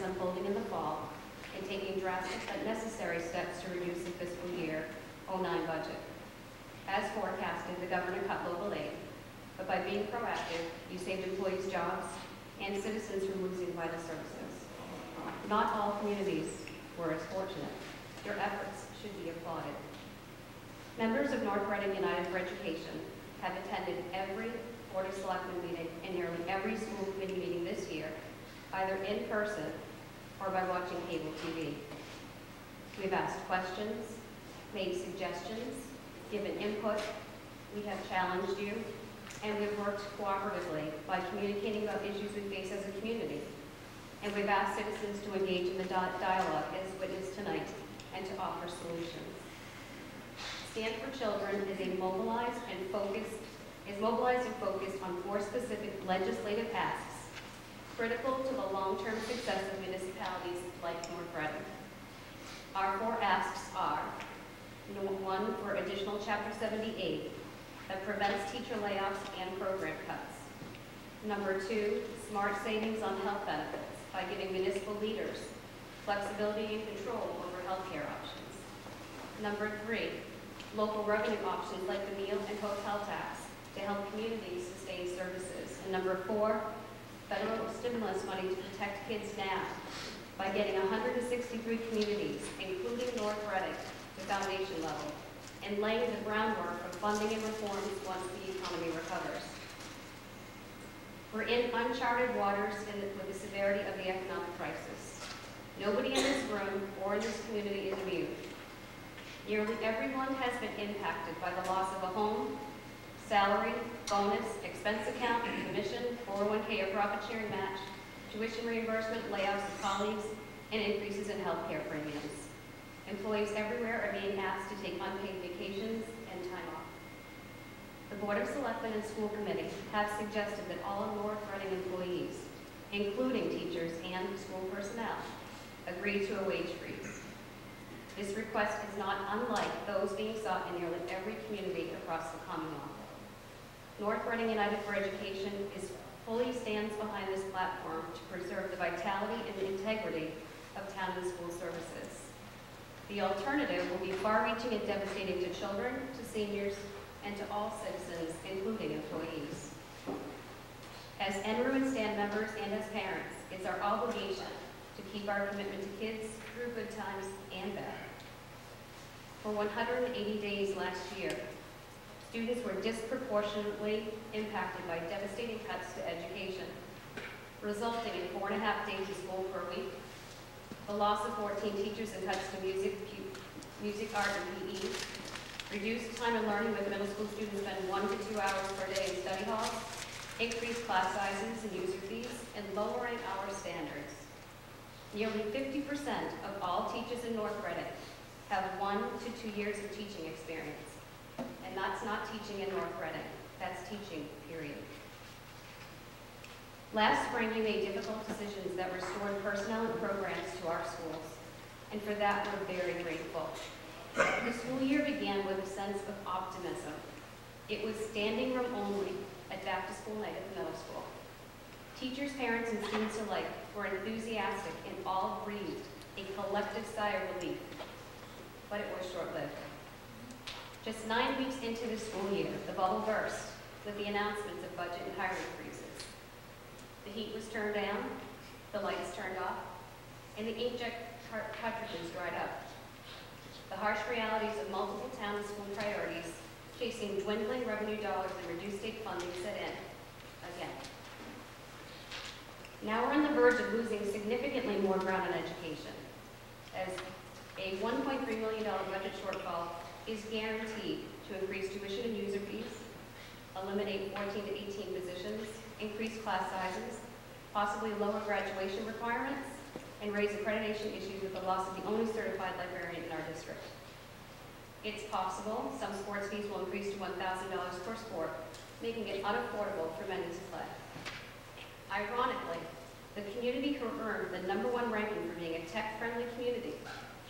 unfolding in the fall and taking drastic but necessary steps to reduce the fiscal year '09 budget. As forecasted, the governor cut local aid, but by being proactive, you saved employees' jobs and citizens from losing vital services. Not all communities were as fortunate. Your efforts should be applauded. Members of North Reading United for Education have attended every Board of Selectmen meeting and nearly every school committee meeting this year, either in person or by watching cable TV. We've asked questions, made suggestions, given input, we have challenged you, and we've worked cooperatively by communicating about issues we face as a community. And we've asked citizens to engage in the dialogue as witnessed tonight and to offer solutions. Stand for Children is mobilized and focused on 4 specific legislative asks critical to the long-term success of municipalities like North Reading. Our 4 asks are: 1, for additional Chapter 78 that prevents teacher layoffs and program cuts. 2, smart savings on health benefits by giving municipal leaders flexibility and control over healthcare options. 3, local revenue options like the meal and hotel tax to help communities sustain services. And 4, federal stimulus money to protect kids now by getting 163 communities, including North Reading, to foundation level, and laying the groundwork for funding and reforms once the economy recovers. We're in uncharted waters with the severity of the economic crisis. Nobody in this room or in this community is immune. Nearly everyone has been impacted by the loss of a home, salary, bonus, expense account, commission, 401k or profit sharing match, tuition reimbursement, layoffs of colleagues, and increases in healthcare premiums. Employees everywhere are being asked to take unpaid vacations and time off. The Board of Selectmen and School Committee have suggested that all North Reading employees, including teachers and school personnel, agree to a wage freeze. This request is not unlike those being sought in nearly every community across the Commonwealth. North Reading United for Education fully stands behind this platform to preserve the vitality and integrity of town and school services. The alternative will be far-reaching and devastating to children, to seniors, and to all citizens, including employees. As NRU and STAND members and as parents, it's our obligation to keep our commitment to kids through good times and bad. For 180 days last year, students were disproportionately impacted by devastating cuts to education, resulting in 4.5 days of school per week, the loss of 14 teachers and cuts to music, art, and PE, reduced time in learning with middle school students spend 1 to 2 hours per day in study halls, increased class sizes and user fees, and lowering our standards. Nearly 50% of all teachers in North Reading have 1 to 2 years of teaching experience. And that's not teaching in North Reading, that's teaching, period. Last spring, you made difficult decisions that restored personnel and programs to our schools, and for that, we're very grateful. The school year began with a sense of optimism. It was standing room only at back-to-school night at the middle school. Teachers, parents, and students alike were enthusiastic and all breathed a collective sigh of relief, but it was short-lived. Just 9 weeks into the school year, the bubble burst with the announcements of budget and hiring freezes. The heat was turned down, the lights turned off, and the inkjet cartridges dried up. The harsh realities of multiple town and school priorities, chasing dwindling revenue dollars and reduced state funding set in again. Now we're on the verge of losing significantly more ground on education, as a $1.3 million budget shortfall is guaranteed to increase tuition and user fees, eliminate 14 to 18 positions, increase class sizes, possibly lower graduation requirements, and raise accreditation issues with the loss of the only certified librarian in our district. It's possible some sports fees will increase to $1,000 per sport, making it unaffordable for many to play. Ironically, the community who earned the #1 ranking for being a tech-friendly community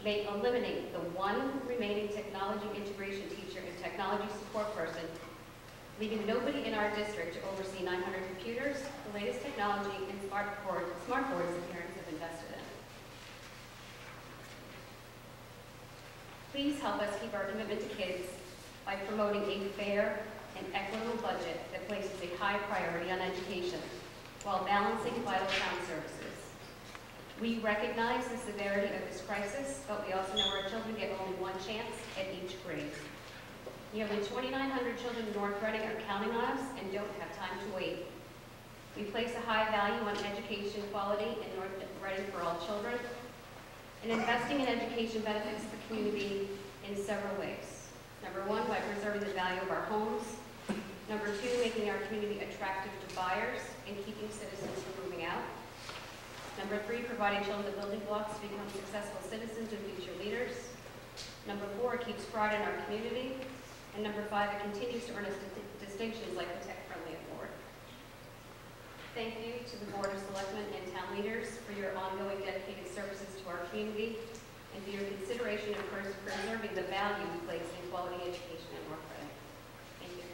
may eliminate the one remaining technology integration teacher and technology support person, leaving nobody in our district to oversee 900 computers, the latest technology, and smart boards that parents have invested in. Please help us keep our commitment to kids by promoting a fair and equitable budget that places a high priority on education while balancing vital town services. We recognize the severity of this crisis, but we also know our children get only one chance at each grade. Nearly 2,900 children in North Reading are counting on us and don't have time to wait. We place a high value on education quality in North Reading for all children, and investing in education benefits the community in several ways. Number one, by preserving the value of our homes. Number two, making our community attractive to buyers and keeping citizens from moving out. Number three, providing children the building blocks to become successful citizens and future leaders. Number four, it keeps pride in our community. And number five, it continues to earn us distinctions like the Tech Friendly Award. Thank you to the Board of Selectmen and town leaders for your ongoing dedicated services to our community and for your consideration of preserving the value we place in quality education in North Reading. Thank you.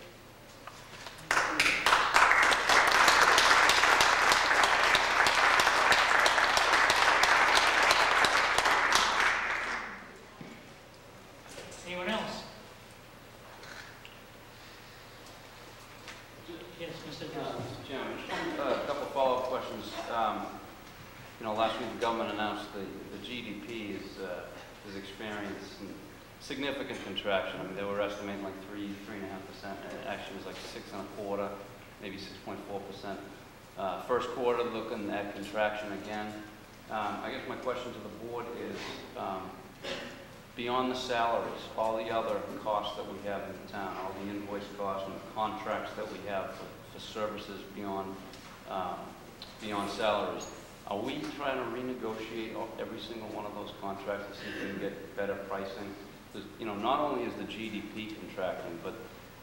Anyone else? Yes, Mr. Jim, a couple follow-up questions. Last week the government announced the GDP is experiencing significant contraction. I mean, they were estimating like 3.5%. It actually was like 6.25%, maybe 6.4%. First quarter looking at contraction again. I guess my question to the board is, beyond the salaries, all the other costs that we have in the town, all the invoice costs and the contracts that we have for services beyond salaries, are we trying to renegotiate every single one of those contracts to see if we can get better pricing? Because, not only is the GDP contracting, but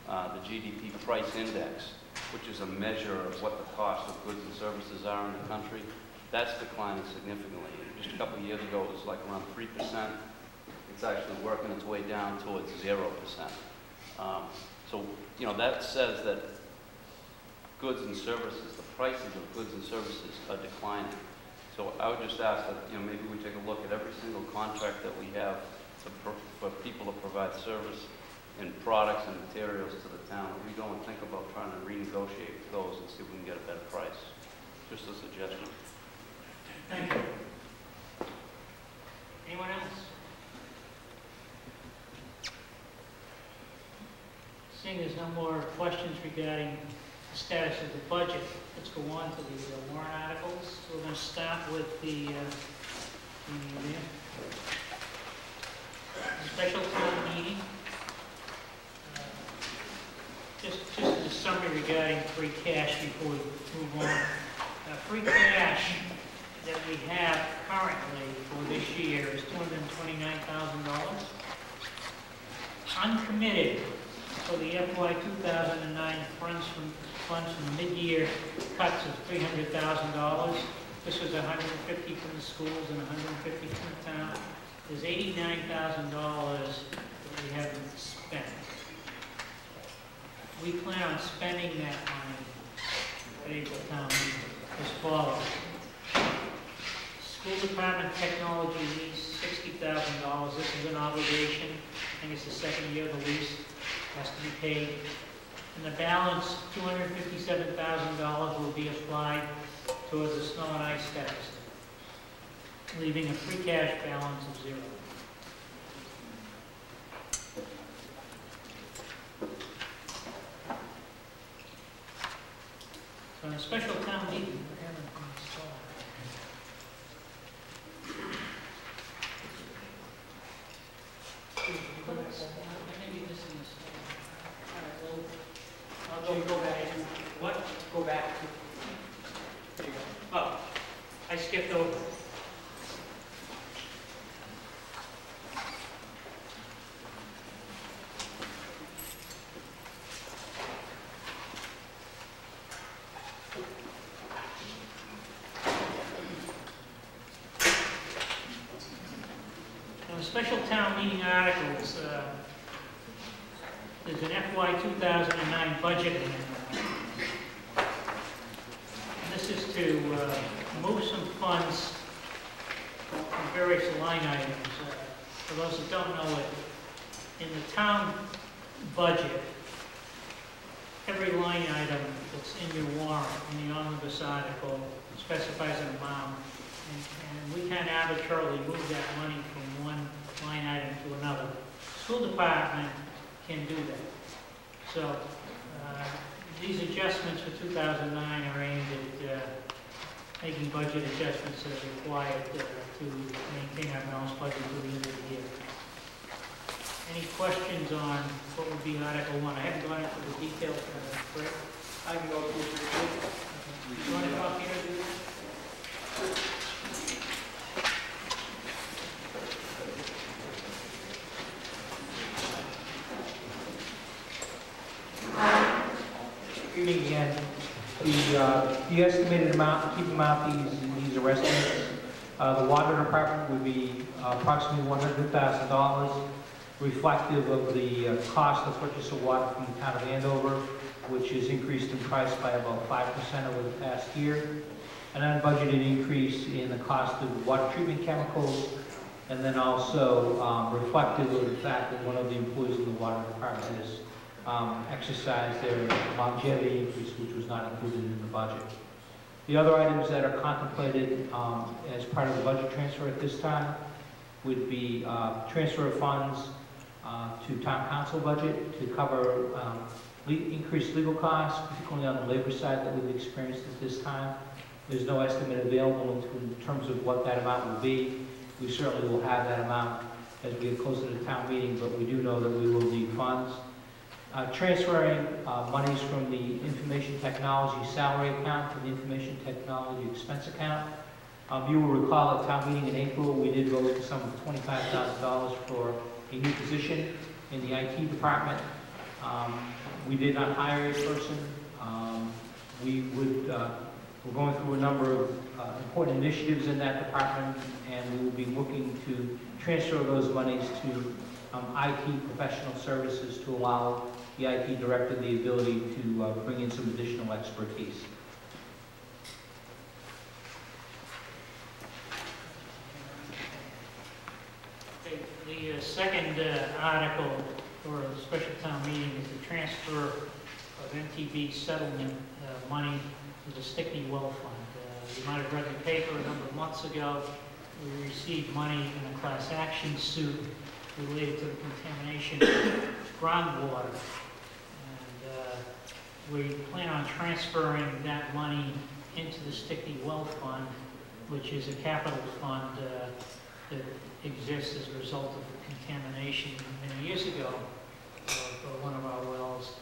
the GDP price index, which is a measure of what the cost of goods and services are in the country, that's declining significantly. Just a couple of years ago, it was like around 3%. It's actually working its way down towards 0%. So, that says that goods and services, the prices of goods and services are declining. So I would just ask that, maybe we take a look at every single contract that we have for people to provide service and products and materials to the town. We don't think about trying to renegotiate those and see if we can get a better price. Just a suggestion. Thank you. Anyone else? Seeing there's no more questions regarding the status of the budget, let's go on to the warrant articles. So we're going to start with the special town meeting. Just as a summary regarding free cash before we move on. Free cash that we have currently for this year is $229,000. Uncommitted for the FY 2009 funds from mid-year cuts of $300,000. This was $150 from the schools and $150 from the town. There's $89,000 that we haven't spent. We plan on spending that money at April town meeting as follows. School department technology lease, $60,000. This is an obligation. I think it's the second year of the lease. Has to be paid. And the balance, $257,000, will be applied towards the snow and ice test, leaving a free cash balance of $0. So in a special town meeting, we're having maybe this is I'll go back. What? Go back to. There you go. Oh, I skipped over. Now, the special town meeting articles. There's an FY 2009 budget in there. This is to move some funds from various line items. For those that don't know it, in the town budget, every line item that's in your warrant, in the omnibus article, specifies an amount, and we can arbitrarily move that money from one line item to another. School department can do that. So these adjustments for 2009 are aimed at making budget adjustments as required to maintain our balanced budget through the end of the year. Any questions on what would be Article 1? I haven't gone into the details, Greg. I can go through it briefly. You want to come up here and do that? Good evening again. The estimated amount, keep in mind these are estimates. The water department would be approximately $100,000, reflective of the cost of purchase of water from the town of Andover, which has increased in price by about 5% over the past year. An unbudgeted increase in the cost of water treatment chemicals, and then also reflective of the fact that one of the employees in the water department has exercised their longevity increase, which was not included in the budget. The other items that are contemplated as part of the budget transfer at this time would be transfer of funds to town council budget to cover increased legal costs, particularly on the labor side that we've experienced at this time. There's no estimate available in terms of what that amount will be. We certainly will have that amount as we get closer to the town meeting, but we do know that we will need funds. Transferring monies from the information technology salary account to the information technology expense account. You will recall at town meeting in April, we did vote a sum of $25,000 for a new position in the IT department. We did not hire a person. We're going through a number of important initiatives in that department, and we will be looking to transfer those monies to IT professional services to allow the IT director the ability to bring in some additional expertise. The second article for the special town meeting is the transfer of MTB settlement money to the Stickney Well Fund. You might have read the paper a number of months ago. We received money in a class action suit related to the contamination of groundwater. And we plan on transferring that money into the Stickney Well Fund, which is a capital fund that exists as a result of contamination many years ago for one of our wells,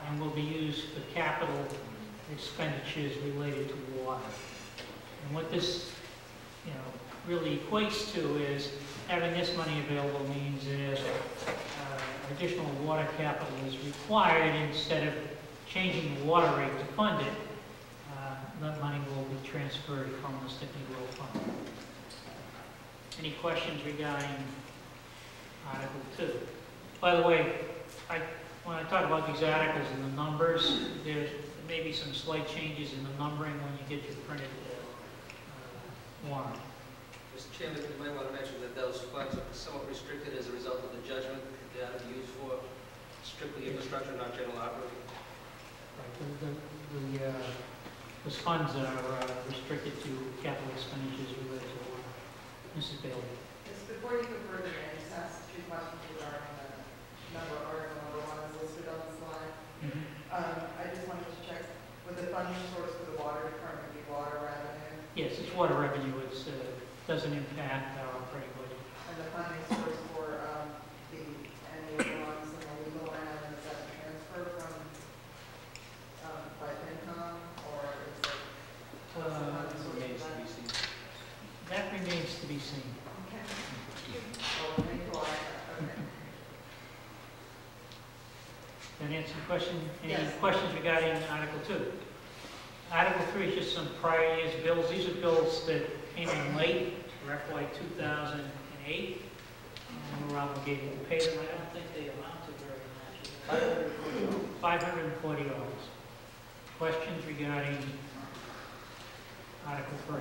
and will be used for capital expenditures related to water. And what this, really equates to is having this money available means that additional water capital is required. Instead of changing the water rate to fund it, that money will be transferred from the Stickney Well Fund. Any questions regarding Article 2? By the way, when I talk about these articles and the numbers, there may be some slight changes in the numbering when you get your printed warrant. Mr. Chairman, you might want to mention that those funds are somewhat restricted as a result of the judgment that they ought to be used for strictly infrastructure, not general operating. Right. Those funds are restricted to capital expenditures related to water. Mrs. Bailey. Yes, before you go further, I just asked two questions regarding the article number 1 is listed on the slide. I just wanted to check, would the funding source for the water department be water revenue? Yes, it's water revenue. It doesn't impact our operating budget. And the funding source for any of the ones in the legal line, is that a transfer from by FinCom, or is it what's the funding source for that? That remains to be seen. Okay. Oh, thank you. Okay. Can I answer the question? Any Yes. questions regarding Article 2? Article 3 is just some prior year's bills. These are bills that came in late for FY 2008, and we're obligated to pay them. I don't think they amount to very much. $540. Questions regarding Article 3?